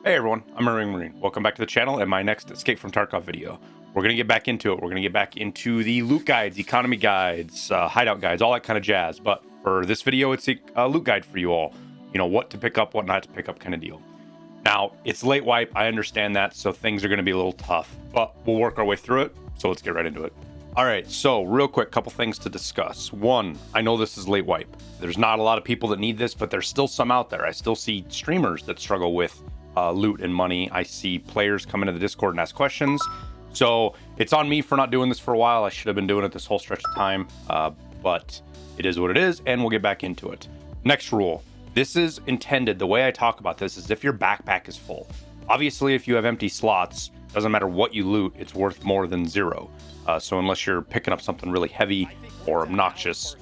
Hey everyone, I'm Airwingmarine. Welcome back to the channel and my next Escape From Tarkov video. We're going to get back into it. We're going to get back into the loot guides, economy guides, hideout guides, all that kind of jazz. But for this video, it's a loot guide for you all. You know, what to pick up, what not to pick up kind of deal. Now, it's late wipe. I understand that, so things are going to be a little tough. But we'll work our way through it, so let's get right into it. All right, so real quick, couple things to discuss. One, I know this is late wipe. There's not a lot of people that need this, but there's still some out there. I still see streamers that struggle with loot and money. I see players come into the Discord and ask questions. So it's on me for not doing this for a while. I should have been doing it this whole stretch of time, but it is what it is, and we'll get back into it. Next rule. This is intended, the way I talk about this is if your backpack is full. Obviously, if you have empty slots, doesn't matter what you loot, it's worth more than zero. So unless you're picking up something really heavy or obnoxious,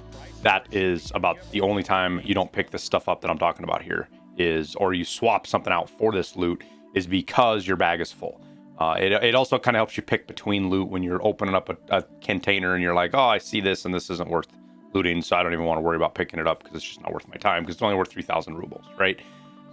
that is about the only time you don't pick this stuff up that I'm talking about here. Or you swap something out for this loot is because your bag is full. It also kind of helps you pick between loot when you're opening up a container and you're like, oh, I see this and this isn't worth looting, so I don't even want to worry about picking it up because it's just not worth my time because it's only worth 3,000 rubles, right?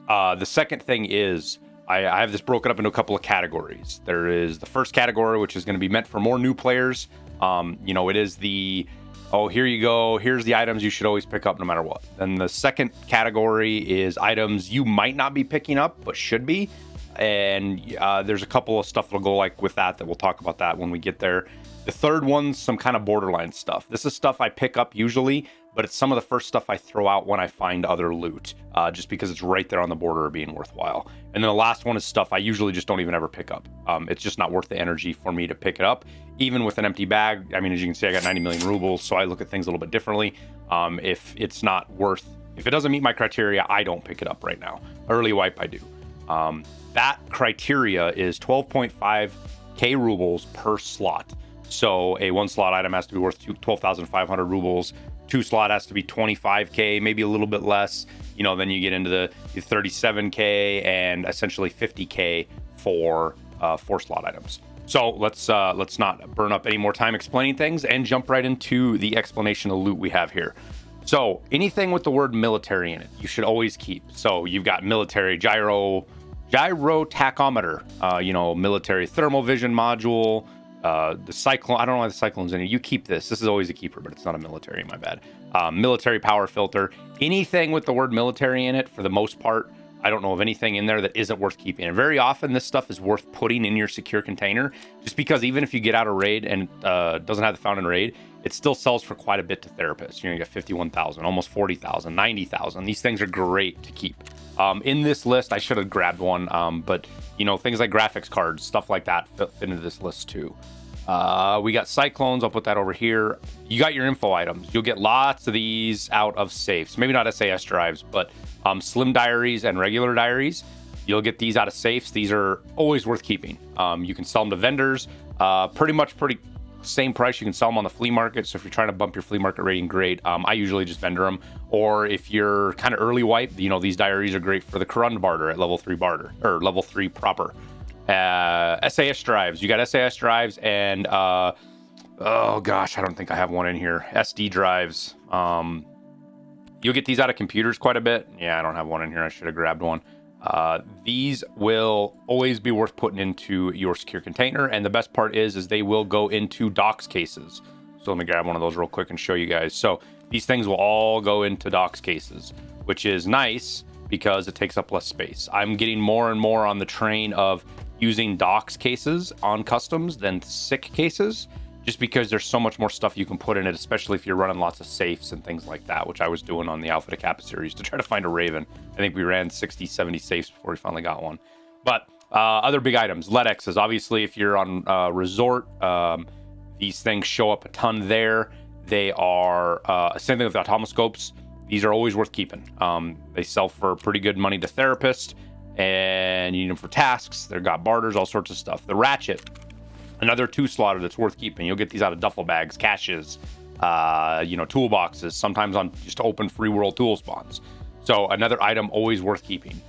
The second thing is I have this broken up into a couple of categories. There is the first category, which is going to be meant for more new players. You know, it is the oh, here you go, here's the items you should always pick up no matter what. Then the second category is items you might not be picking up, but should be. And there's a couple of stuff that'll go like with that we'll talk about that when we get there. The third one's some kind of borderline stuff. This is stuff I pick up usually, but it's some of the first stuff I throw out when I find other loot, just because it's right there on the border of being worthwhile. And then the last one is stuff I usually just don't even ever pick up. It's just not worth the energy for me to pick it up, even with an empty bag. I mean, as you can see, I got 90 million rubles, so I look at things a little bit differently. If it doesn't meet my criteria, I don't pick it up right now. Early wipe, I do. That criteria is 12.5k rubles per slot. So a one slot item has to be worth 12,500 rubles. Two slot has to be 25k, maybe a little bit less. You know, then you get into the 37k and essentially 50k for four slot items. So let's not burn up any more time explaining things and jump right into the explanation of loot we have here. So anything with the word military in it, you should always keep. So you've got military gyro tachometer, you know, military thermal vision module. The cyclone, I don't know why the cyclone's in it. You keep this. This is always a keeper, but it's not a military, my bad. Military power filter. Anything with the word military in it, for the most part, I don't know of anything in there that isn't worth keeping. And very often this stuff is worth putting in your secure container, just because even if you get out of raid and doesn't have the found in raid, it still sells for quite a bit to therapists. You know, you got 51,000, almost 40,000, 90,000. These things are great to keep. In this list, I should have grabbed one, but you know, things like graphics cards, stuff like that fit into this list too. We got cyclones. I'll put that over here. You got your info items. You'll get lots of these out of safes. Maybe not SAS drives, but slim diaries and regular diaries. You'll get these out of safes. These are always worth keeping. You can sell them to vendors. Pretty same price. You can sell them on the flea market. So if you're trying to bump your flea market rating, great. I usually just vendor them. Or if you're kind of early wipe, you know, these diaries are great for the Karund barter at level 3 barter, or level 3 proper. SAS drives. You got SAS drives and oh gosh, I don't think I have one in here. SD drives. You'll get these out of computers quite a bit. Yeah, I don't have one in here. I should have grabbed one. These will always be worth putting into your secure container, and the best part is they will go into docs cases. So let me grab one of those real quick and show you guys. So these things will all go into docs cases, which is nice because it takes up less space. I'm getting more and more on the train of using docs cases on customs than SIC cases, just because there's so much more stuff you can put in it, especially if you're running lots of safes and things like that, which I was doing on the Alpha to Kappa series to try to find a Raven. I think we ran 60, 70 safes before we finally got one. But other big items, LEDXs. Obviously, if you're on resort, these things show up a ton there. They are, same thing with automoscopes. These are always worth keeping. They sell for pretty good money to therapists, and you need them for tasks. They've got barters, all sorts of stuff. The ratchet, another 2-slotter that's worth keeping. You'll get these out of duffel bags, caches, you know, toolboxes, sometimes on just open free world tool spawns. So another item always worth keeping.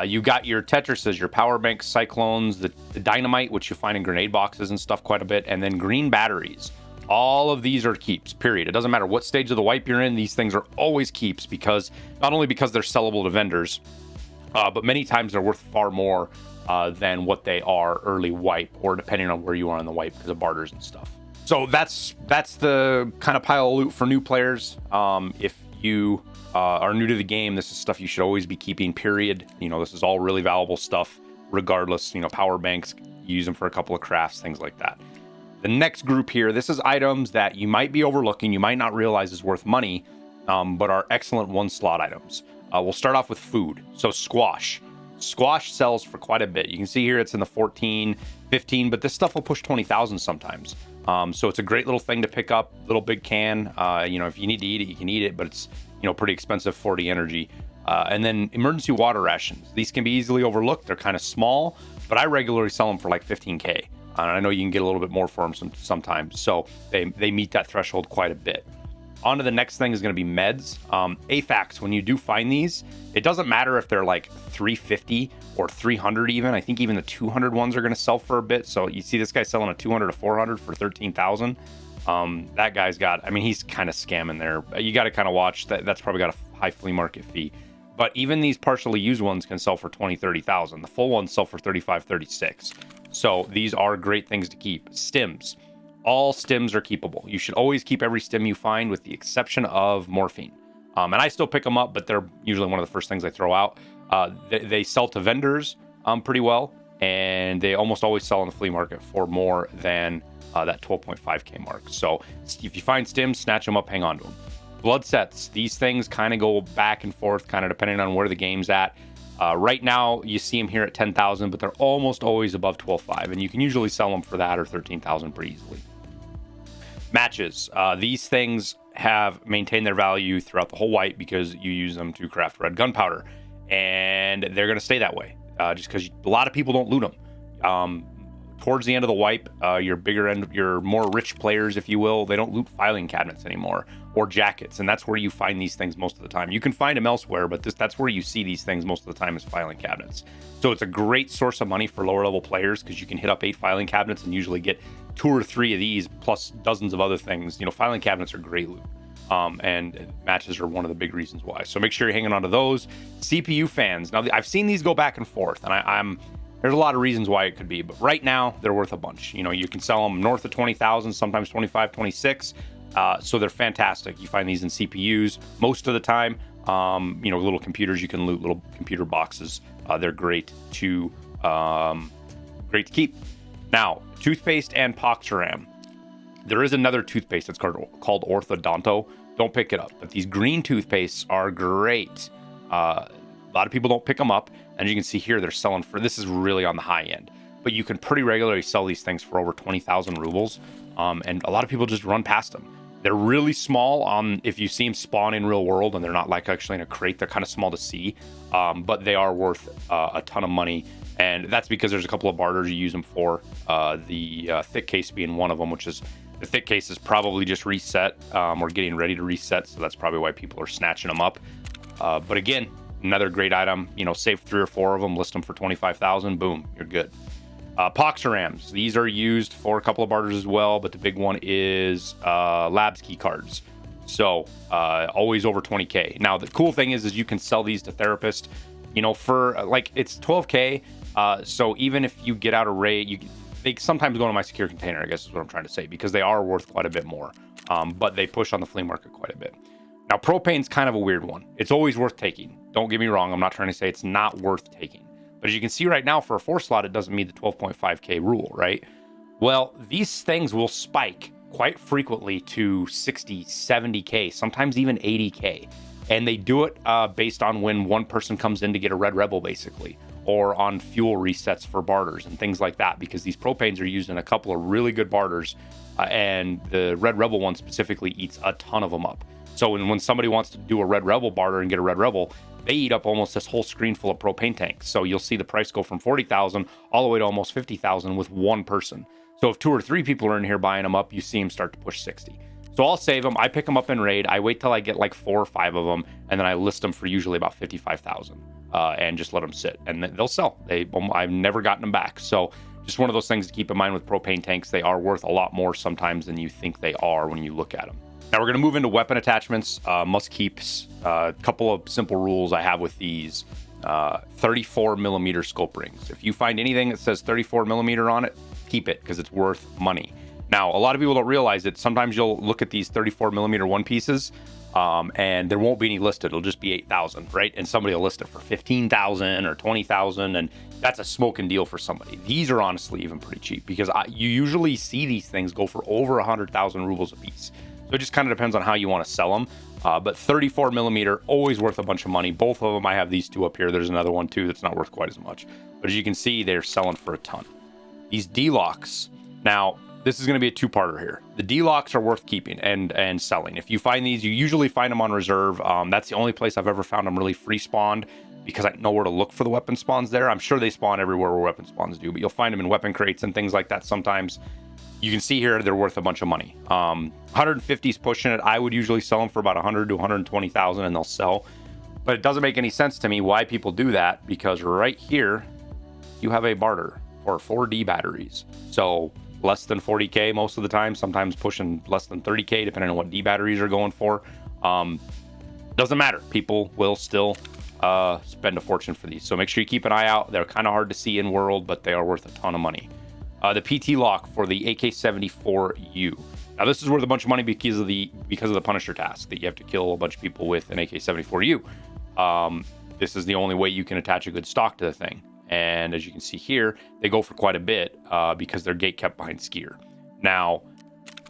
You got your Tetrises, your power banks, cyclones, the dynamite, which you find in grenade boxes and stuff quite a bit, and then green batteries. All of these are keeps, period. It doesn't matter what stage of the wipe you're in, these things are always keeps, because not only because they're sellable to vendors, but many times they're worth far more than what they are early wipe, or depending on where you are in the wipe because of barters and stuff. So that's the kind of pile of loot for new players. If you are new to the game, this is stuff you should always be keeping, period. You know, this is all really valuable stuff regardless. You know, power banks, use them for a couple of crafts, things like that. The next group here, this is items that you might be overlooking, you might not realize is worth money, but are excellent one slot items. We'll start off with food. So squash. Squash sells for quite a bit. You can see here it's in the 14, 15, but this stuff will push 20,000 sometimes. So it's a great little thing to pick up, little big can. You know, if you need to eat it, you can eat it, but it's, you know, pretty expensive, 40 energy. And then emergency water rations. These can be easily overlooked. They're kind of small, but I regularly sell them for like 15K. And I know you can get a little bit more for them sometimes. So they meet that threshold quite a bit. On to the next thing is going to be meds. AFACs, when you do find these, it doesn't matter if they're like 350 or 300 even. I think even the 200 ones are going to sell for a bit. So you see this guy selling a 200 to 400 for 13,000. That guy's got, I mean, he's kind of scamming there. You got to kind of watch that. That's probably got a high flea market fee. But even these partially used ones can sell for 20, 30,000. The full ones sell for 35, 36. So these are great things to keep. Stims. All stims are keepable. You should always keep every stim you find with the exception of morphine. And I still pick them up, but they're usually one of the first things I throw out. They sell to vendors pretty well, and they almost always sell in the flea market for more than that 12.5K mark. So if you find stims, snatch them up, hang on to them. Blood sets. These things kind of go back and forth, kind of depending on where the game's at. Right now, you see them here at 10,000, but they're almost always above 12.5, and you can usually sell them for that or 13,000 pretty easily. Matches. These things have maintained their value throughout the whole wipe because you use them to craft red gunpowder, and they're going to stay that way just because a lot of people don't loot them. Towards the end of the wipe, your more rich players, if you will, they don't loot filing cabinets anymore or jackets, and that's where you find these things most of the time. You can find them elsewhere, but that's where you see these things most of the time is filing cabinets. So it's a great source of money for lower level players because you can hit up 8 filing cabinets and usually get 2 or 3 of these plus dozens of other things. You know, filing cabinets are great loot. And matches are one of the big reasons why. So make sure you're hanging on to those. CPU fans. Now, I've seen these go back and forth, and there's a lot of reasons why it could be, but right now they're worth a bunch. You know, you can sell them north of 20,000, sometimes 25, 26. So they're fantastic. You find these in CPUs most of the time. You know, little computers you can loot, little computer boxes. They're great to keep. Now, toothpaste and Poxeram. There is another toothpaste that's called Orthodonto. Don't pick it up, but these green toothpastes are great. A lot of people don't pick them up, and you can see here they're selling for, this is really on the high end, but you can pretty regularly sell these things for over 20,000 rubles, and a lot of people just run past them. They're really small. If you see them spawn in real world, and they're not like actually in a crate, they're kind of small to see, but they are worth a ton of money, and that's because there's a couple of barters you use them for. The thick case being one of them, which is the thick case is probably just reset or getting ready to reset, so that's probably why people are snatching them up. But again, another great item. You know, save 3 or 4 of them, list them for 25,000. Boom, you're good. Poxerams. These are used for a couple of barters as well, but the big one is labs key cards. So always over 20K. Now the cool thing is you can sell these to therapists. You know, for like it's 12K. So even if you get out a rate, they sometimes go into my secure container, I guess is what I'm trying to say, because they are worth quite a bit more. But they push on the flea market quite a bit. Now, propane's kind of a weird one. It's always worth taking. Don't get me wrong. I'm not trying to say it's not worth taking. But as you can see right now, for a 4 slot, it doesn't meet the 12.5K rule, right? Well, these things will spike quite frequently to 60, 70K, sometimes even 80K. And they do it based on when one person comes in to get a Red Rebel, basically, or on fuel resets for barters and things like that, because these propanes are used in a couple of really good barters, and the Red Rebel one specifically eats a ton of them up. So when somebody wants to do a Red Rebel barter and get a Red Rebel, they eat up almost this whole screen full of propane tanks. So you'll see the price go from 40,000 all the way to almost 50,000 with one person. So if 2 or 3 people are in here buying them up, you see them start to push 60. So I'll save them. I pick them up in raid. I wait till I get like 4 or 5 of them, and then I list them for usually about 55,000 and just let them sit, and they'll sell. I've never gotten them back. So just one of those things to keep in mind with propane tanks. They are worth a lot more sometimes than you think they are when you look at them. Now we're going to move into weapon attachments, must keeps. A couple of simple rules I have with these. 34 millimeter scope rings. If you find anything that says 34 millimeter on it, keep it because it's worth money. Now, a lot of people don't realize that sometimes you'll look at these 34 millimeter one pieces and there won't be any listed. It'll just be 8,000, right? And somebody will list it for 15,000 or 20,000, and that's a smoking deal for somebody. These are honestly even pretty cheap because you usually see these things go for over 100,000 rubles a piece. So it just kind of depends on how you want to sell them. But 34 millimeter, always worth a bunch of money. Both of them, I have these two up here. There's another one too that's not worth quite as much. But as you can see, they're selling for a ton. These D-locks. Now, this is going to be a two-parter here. The D-locks are worth keeping and selling. If you find these, you usually find them on reserve. That's the only place I've ever found them really free spawned because I know where to look for the weapon spawns there. I'm sure they spawn everywhere where weapon spawns do, but you'll find them in weapon crates and things like that sometimes. You can see here they're worth a bunch of money. 150's pushing it. I would usually sell them for about 100 to 120,000 and they'll sell. But it doesn't make any sense to me why people do that, because right here you have a barter for 4D batteries. So less than 40K most of the time, sometimes pushing less than 30K depending on what D batteries are going for. Doesn't matter. People will still spend a fortune for these. So make sure you keep an eye out. They're kind of hard to see in world, but they are worth a ton of money. The PT lock for the AK-74U. Now this is worth a bunch of money because of the Punisher task that you have to kill a bunch of people with an AK-74U. This is the only way you can attach a good stock to the thing. And as you can see here, they go for quite a bit because they're gate kept behind skier. Now,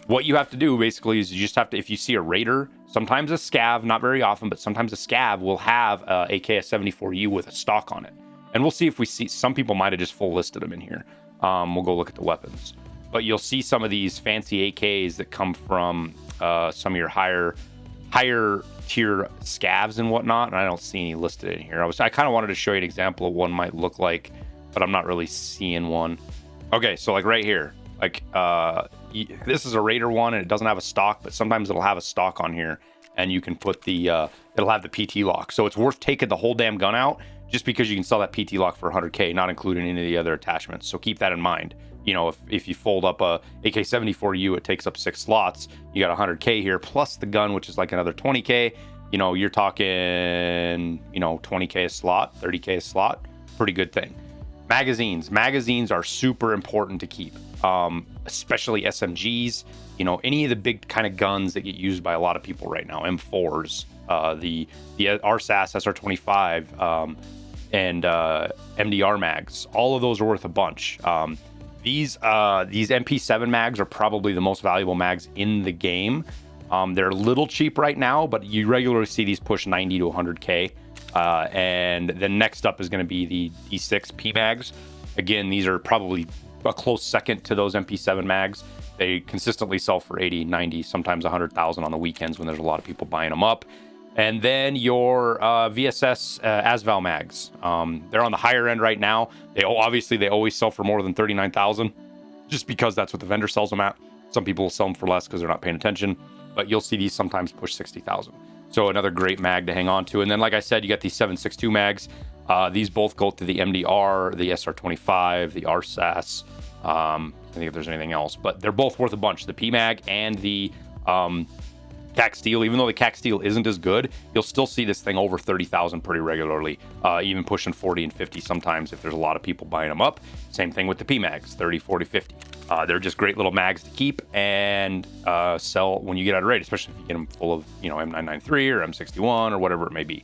what you have to do basically is you just have to, if you see a raider, sometimes a scav, not very often, but sometimes a scav will have a AK-74U with a stock on it. And we'll see if we see, some people might have just full listed them in here. We'll go look at the weapons. But you'll see some of these fancy AKs that come from some of your higher tier scavs and whatnot, and I don't see any listed in here. I kind of wanted to show you an example of what one might look like, but I'm not really seeing one. Okay, so like right here, like this is a raider one and it doesn't have a stock, but sometimes it'll have a stock on here and you can put the it'll have the PT lock. So it's worth taking the whole damn gun out just because you can sell that PT lock for 100K, not including any of the other attachments. So keep that in mind. You know, if you fold up a AK-74U, it takes up 6 slots. You got 100K here, plus the gun, which is like another 20K. You know, you're talking, you know, 20K a slot, 30K a slot. Pretty good thing. Magazines. Magazines are super important to keep, especially SMGs. You know, any of the big kind of guns that get used by a lot of people right now. M4s, the RSAS, SR25, and MDR mags. All of those are worth a bunch. These MP7 mags are probably the most valuable mags in the game. They're a little cheap right now, but you regularly see these push 90 to 100K. And then next up is going to be the D6 P mags. Again, these are probably a close second to those MP7 mags. They consistently sell for 80, 90, sometimes 100,000 on the weekends when there's a lot of people buying them up. And then your VSS ASVAL mags. They're on the higher end right now. They always sell for more than 39,000, just because that's what the vendor sells them at. Some people will sell them for less because they're not paying attention, but you'll see these sometimes push 60,000. So another great mag to hang on to. And then, like I said, you got these 7.62 mags. These both go to the MDR, the SR25, the RSAS. I think if there's anything else, but they're both worth a bunch. The P mag and the CAC steel, even though the CAC steel isn't as good, you'll still see this thing over 30,000 pretty regularly, even pushing 40 and 50 sometimes if there's a lot of people buying them up. Same thing with the P mags, 30, 40, 50. They're just great little mags to keep and sell when you get out of raid, especially if you get them full of, you know, M993 or M61 or whatever it may be.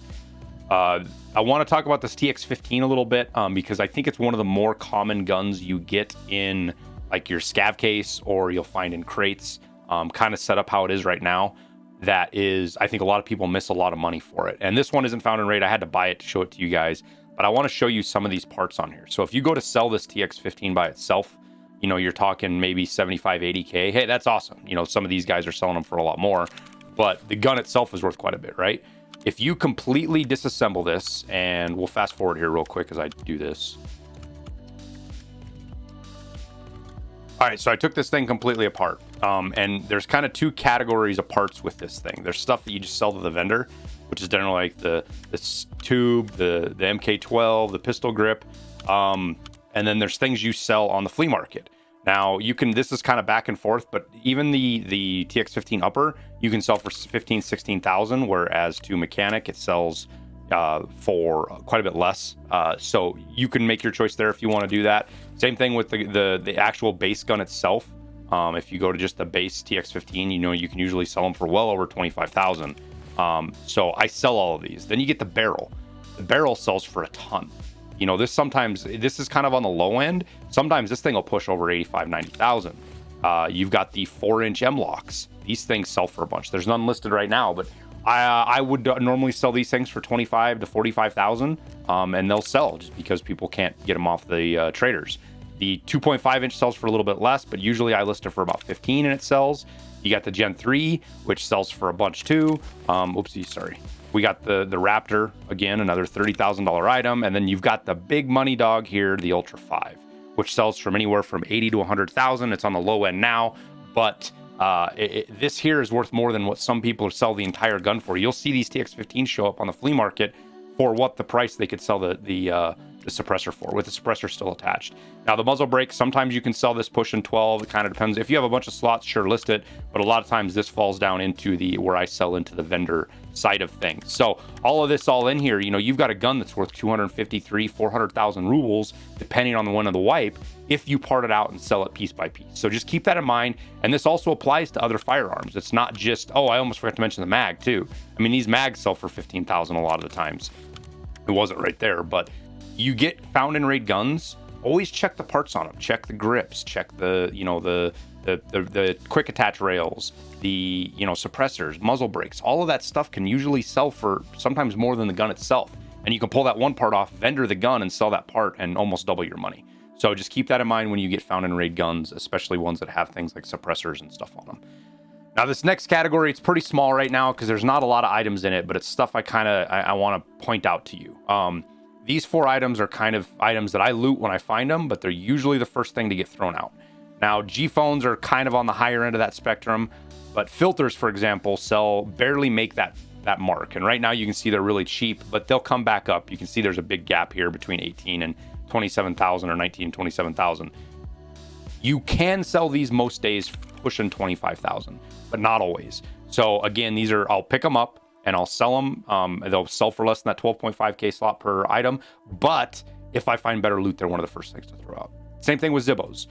I want to talk about this TX15 a little bit because I think it's one of the more common guns you get in like your scav case or you'll find in crates, kind of set up how it is right now. That is, I think a lot of people miss a lot of money for it. And this one isn't found in raid. I had to buy it to show it to you guys, but I want to show you some of these parts on here. So if you go to sell this TX15 by itself, you know, you're talking maybe 75, 80K. Hey, that's awesome. You know, some of these guys are selling them for a lot more, but the gun itself is worth quite a bit, right? If you completely disassemble this, and we'll fast forward here real quick as I do this. All right, so I took this thing completely apart. And there's kind of two categories of parts with this thing. There's stuff that you just sell to the vendor, which is generally like this tube, the MK12, the pistol grip. And then there's things you sell on the flea market. Now you can, this is kind of back and forth, but even the TX15 upper, you can sell for 15, 16,000, whereas to mechanic, it sells for quite a bit less. So you can make your choice there if you want to do that. Same thing with the actual base gun itself. If you go to just the base TX15, you know, you can usually sell them for well over 25,000. So I sell all of these. Then you get the barrel. The barrel sells for a ton. You know, this is kind of on the low end. Sometimes this thing will push over 85, 90,000. You've got the 4-inch M-locks. These things sell for a bunch. There's none listed right now, but I would normally sell these things for 25 to 45,000, and they'll sell just because people can't get them off the traders. The 2.5-inch sells for a little bit less, but usually I list it for about 15 and it sells. You got the Gen 3, which sells for a bunch too. Oopsie, sorry. We got the Raptor, again, another $30,000 item. And then you've got the big money dog here, the Ultra 5, which sells from anywhere from 80 to 100,000. It's on the low end now, but this here is worth more than what some people sell the entire gun for. You'll see these TX15 show up on the flea market for what the price they could sell the suppressor for, with the suppressor still attached. Now the muzzle brake, sometimes you can sell this pushing 12. It kind of depends. If you have a bunch of slots, sure, list it. But a lot of times this falls down into where I sell into the vendor side of things. So all of this all in here, you know, you've got a gun that's worth 253, 400,000 rubles, depending on the one of the wipe, if you part it out and sell it piece by piece. So just keep that in mind. And this also applies to other firearms. It's not just, oh, I almost forgot to mention the mag too. I mean, these mags sell for 15,000 a lot of the times. It wasn't right there, but you get found in raid guns, always check the parts on them, check the grips, check the, you know, the quick attach rails, the, you know, suppressors, muzzle brakes. All of that stuff can usually sell for sometimes more than the gun itself. And you can pull that one part off, vendor the gun, and sell that part and almost double your money. So just keep that in mind when you get found in raid guns, especially ones that have things like suppressors and stuff on them. Now this next category, it's pretty small right now because there's not a lot of items in it, but it's stuff I want to point out to you. These 4 items are kind of items that I loot when I find them, but they're usually the first thing to get thrown out. Now, G-phones are kind of on the higher end of that spectrum, but filters, for example, barely make that mark. And right now you can see they're really cheap, but they'll come back up. You can see there's a big gap here between 18 and 27,000 or 19 and 27,000. You can sell these most days pushing 25,000, but not always. So again, I'll pick them up and I'll sell them. They'll sell for less than that 12.5K slot per item. But if I find better loot, they're one of the first things to throw out. Same thing with Zibbos.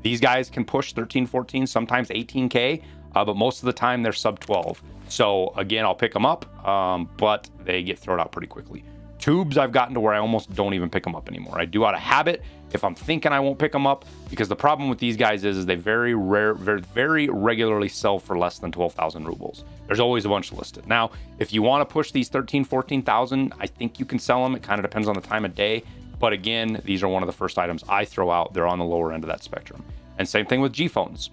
These guys can push 13, 14, sometimes 18K, but most of the time they're sub 12. So again, I'll pick them up, but they get thrown out pretty quickly. Tubes, I've gotten to where I almost don't even pick them up anymore. I do out of habit if I'm thinking I won't pick them up, because the problem with these guys is they very regularly sell for less than 12,000 rubles. There's always a bunch listed. Now, if you want to push these 13, 14,000, I think you can sell them. It kind of depends on the time of day. But again, these are one of the first items I throw out. They're on the lower end of that spectrum. And same thing with G-phones.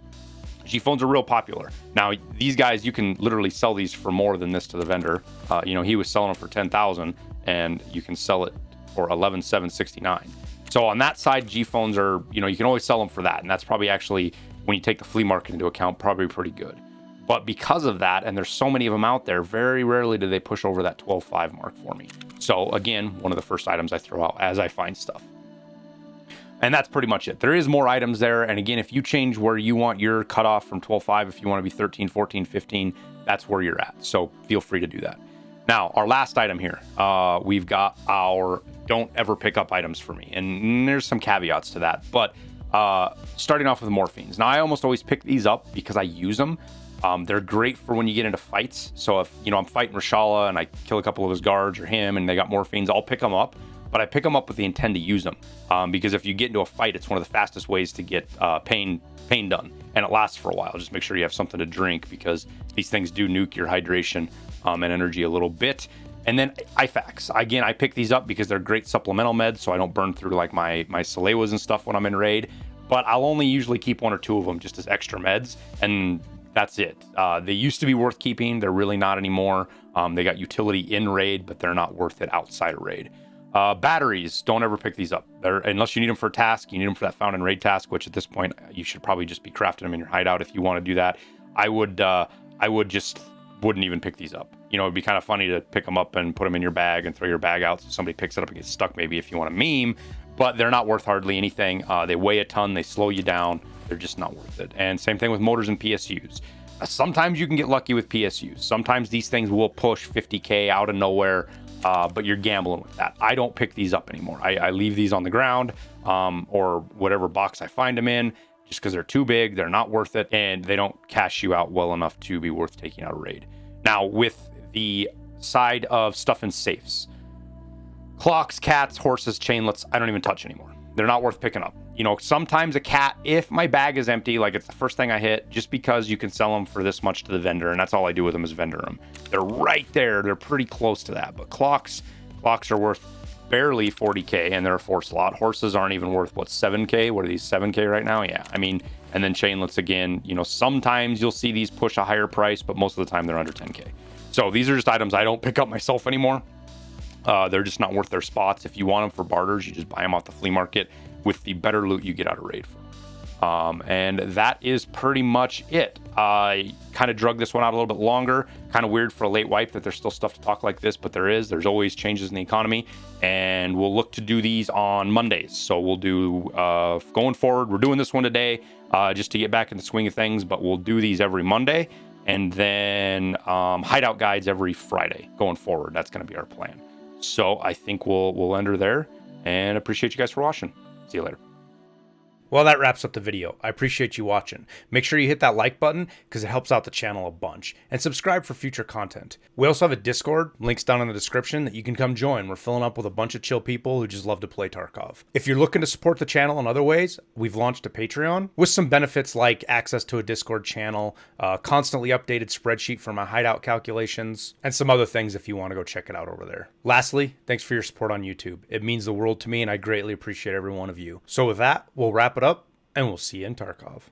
G-phones are real popular. Now, these guys, you can literally sell these for more than this to the vendor. You know, he was selling them for 10,000 and you can sell it for 11,769. So on that side, G-phones are, you know, you can always sell them for that. And that's probably actually, when you take the flea market into account, probably pretty good. But because of that, and there's so many of them out there, very rarely do they push over that 12.5 mark for me. So again, one of the first items I throw out as I find stuff. And that's pretty much it. There is more items there. And again, if you change where you want your cutoff from 12.5, if you want to be 13, 14, 15, that's where you're at. So feel free to do that. Now, our last item here, we've got our don't ever pick up items for me. And there's some caveats to that. But starting off with morphines. Now, I almost always pick these up because I use them. They're great for when you get into fights. So if, you know, I'm fighting Rashala and I kill a couple of his guards or him and they got morphines, I'll pick them up. But I pick them up with the intent to use them. Because if you get into a fight, it's one of the fastest ways to get pain done. And it lasts for a while. Just make sure you have something to drink, because these things do nuke your hydration and energy a little bit. And then IFAKs. Again, I pick these up because they're great supplemental meds, so I don't burn through like my Salewas and stuff when I'm in raid. But I'll only usually keep 1 or 2 of them just as extra meds, and that's it. They used to be worth keeping. They're really not anymore. They got utility in raid, but they're not worth it outside of raid. Batteries, don't ever pick these up. Unless you need them for a task, you need them for that found in raid task, which at this point, you should probably just be crafting them in your hideout if you want to do that. I wouldn't even pick these up. You know, it'd be kind of funny to pick them up and put them in your bag and throw your bag out so somebody picks it up and gets stuck, maybe, if you want a meme, but they're not worth hardly anything. They weigh a ton, they slow you down, they're just not worth it. And same thing with motors and PSUs. Sometimes you can get lucky with PSUs. Sometimes these things will push 50K out of nowhere. but you're gambling with that. I don't pick these up anymore. I leave these on the ground or whatever box I find them in, just because they're too big, they're not worth it, and they don't cash you out well enough to be worth taking out a raid. Now, with the side of stuff in safes, clocks, cats, horses, chainlets, I don't even touch anymore. They're not worth picking up. You know, sometimes a cat, if my bag is empty, like it's the first thing I hit, just because you can sell them for this much to the vendor, and that's all I do with them is vendor them. They're right there. They're pretty close to that. But clocks are worth barely 40K, and they're a 4-slot. Horses aren't even worth, what, 7K? What are these, 7K right now? Yeah, I mean, and then chainlets again, you know, sometimes you'll see these push a higher price, but most of the time they're under 10K. So these are just items I don't pick up myself anymore. They're just not worth their spots. If you want them for barters, you just buy them off the flea market with the better loot you get out of raid from. And that is pretty much it. I kind of drug this one out a little bit longer. Kind of weird for a late wipe that there's still stuff to talk like this, but there's always changes in the economy, and we'll look to do these on Mondays. So we'll do, going forward, we're doing this one today just to get back in the swing of things, but we'll do these every Monday, and then hideout guides every Friday going forward. That's going to be our plan. So I think we'll end her there, and appreciate you guys for watching. See you later. Well, that wraps up the video. I appreciate you watching. Make sure you hit that like button because it helps out the channel a bunch. And subscribe for future content. We also have a Discord, links down in the description, that you can come join. We're filling up with a bunch of chill people who just love to play Tarkov. If you're looking to support the channel in other ways, we've launched a Patreon with some benefits like access to a Discord channel, constantly updated spreadsheet for my hideout calculations, and some other things if you want to go check it out over there. Lastly, thanks for your support on YouTube. It means the world to me, and I greatly appreciate every one of you. So with that, we'll wrap it up, and we'll see you in Tarkov.